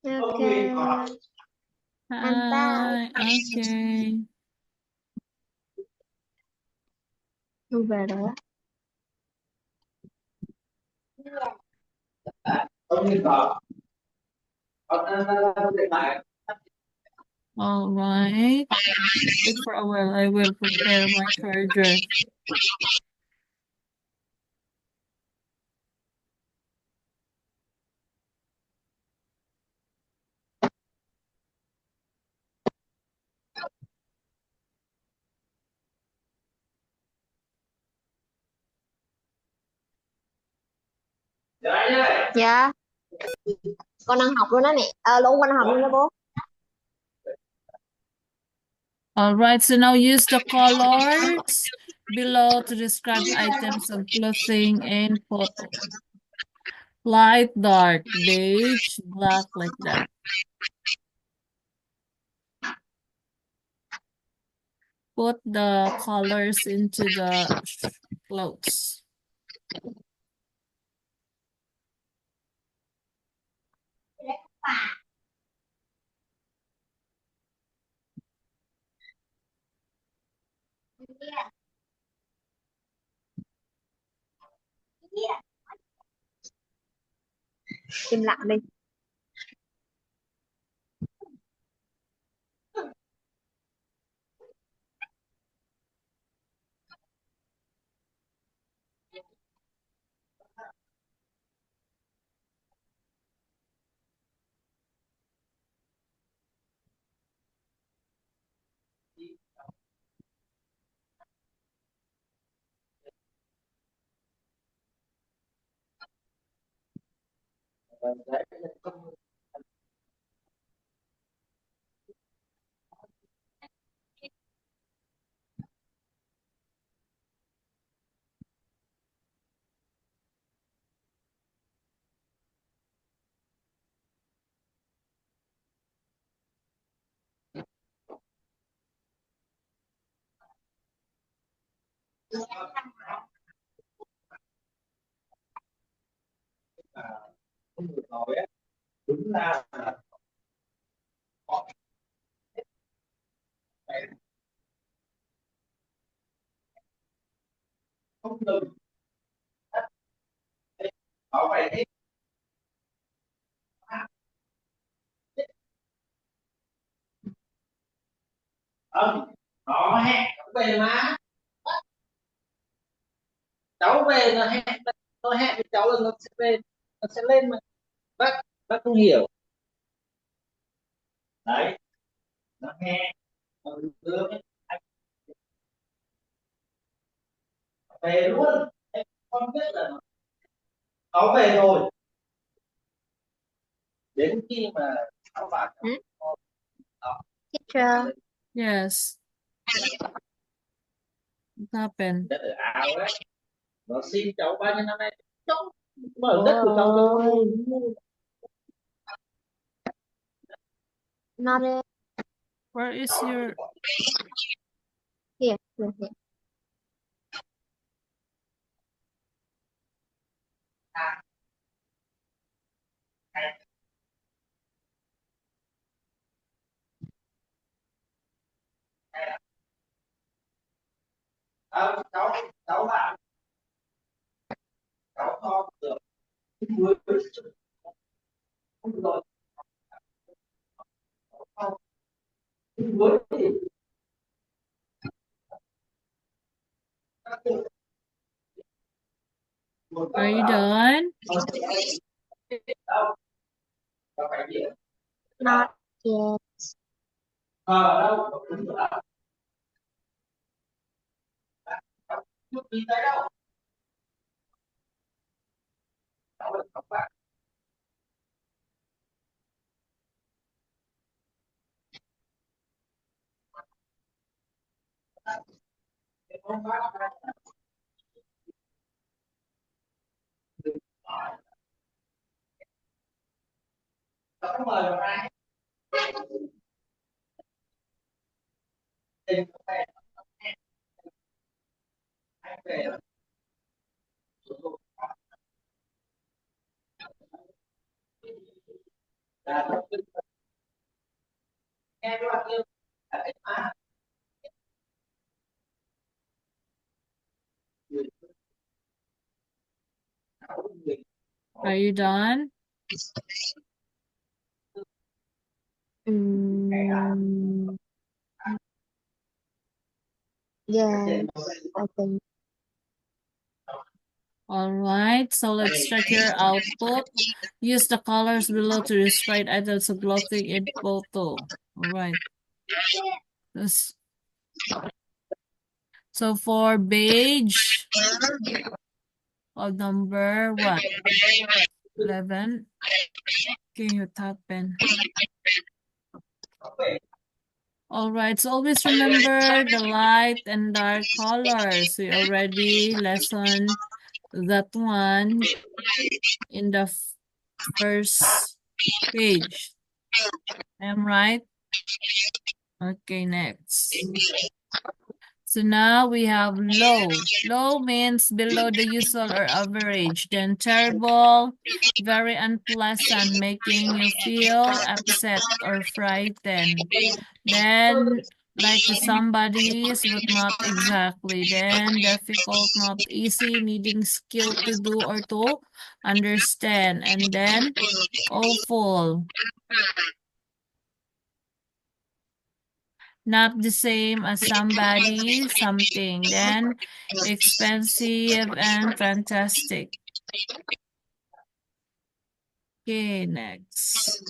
Okay. I'm back. Hi, okay. Tôi về rồi á. All right. Wait for a while. I will prepare my charger. Dạ. Con đang học luôn đó mẹ. Lũ con đang học luôn đó bố. All right. So now use the colors below to describe items of clothing in photo. Light, dark, beige, black, like that. Put the colors into the clothes. Im lặng đi. Đúng là không ngừng bảo vệ cái nó hẹn cháu về mà cháu về là hẹn, nó hẹn với cháu là nó sẽ về, nó sẽ lên mà bác không hiểu đấy, nó hẹn nó đưa anh về luôn. Em con biết là nó về rồi, đến khi mà cháu bảo đó, Teacher. Yes. What happened? đất ở áo đấy, nó xin cháu bao nhiêu năm nay cháu mở đất của cháu cho nó mua. Not it. Where is your... Here. Here. Cháu bảo cháu cho được mới không rồi không mới thì Are you done? đâu phải gì Not yet. đâu đúng rồi chưa đi tới đâu cháu là các bạn không bác cháu mời vào ai tình về anh về Nghe các bạn yêu mà. Are you done? Yeah, I think. All right, so let's check your output. Use the colors below to describe items of clothing in photo. All right. So for beige, odd number what? 11. Can you tap in? All right, so always remember the light and dark colors. We already lesson that one in the first page. Am right? Okay, next. So now we have low. Low means below the usual or average. Then terrible, very unpleasant, making you feel upset or frightened. Then like the somebody's, but not exactly. Then difficult, not easy, needing skill to do or to understand. And then awful. Not the same as somebody, something. Then expensive and fantastic. Okay, next.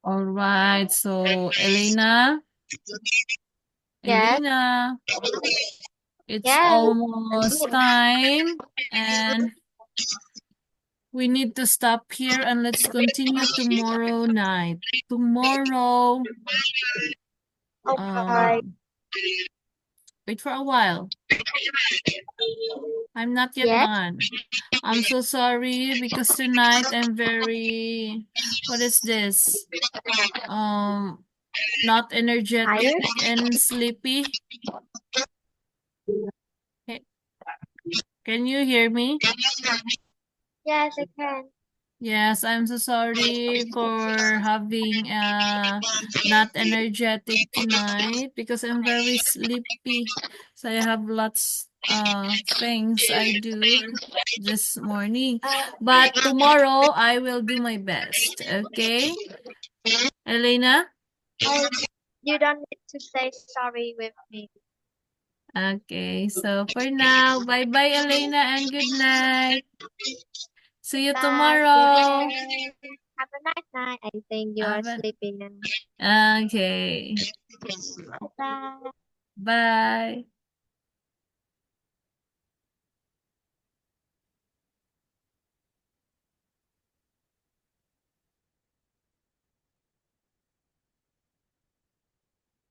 All right, so Elena. Yes. Elena, it's Yes. almost time and we need to stop here and let's continue tomorrow night. Tomorrow, Okay. wait for a while. I'm not yet Yes. done. I'm so sorry because tonight I'm very, what is this? Not energetic Tired? and sleepy. Can you hear me? Yes, I can. Yes, I'm so sorry for having not energetic tonight because I'm very sleepy. So I have lots things I do this morning. But tomorrow I will do my best. Okay? Elena? You don't need to say sorry with me. Okay, so for now, bye-bye Elena and good night. See you Bye. tomorrow. Have a nice night. I think you are sleeping. Okay. Bye. Bye.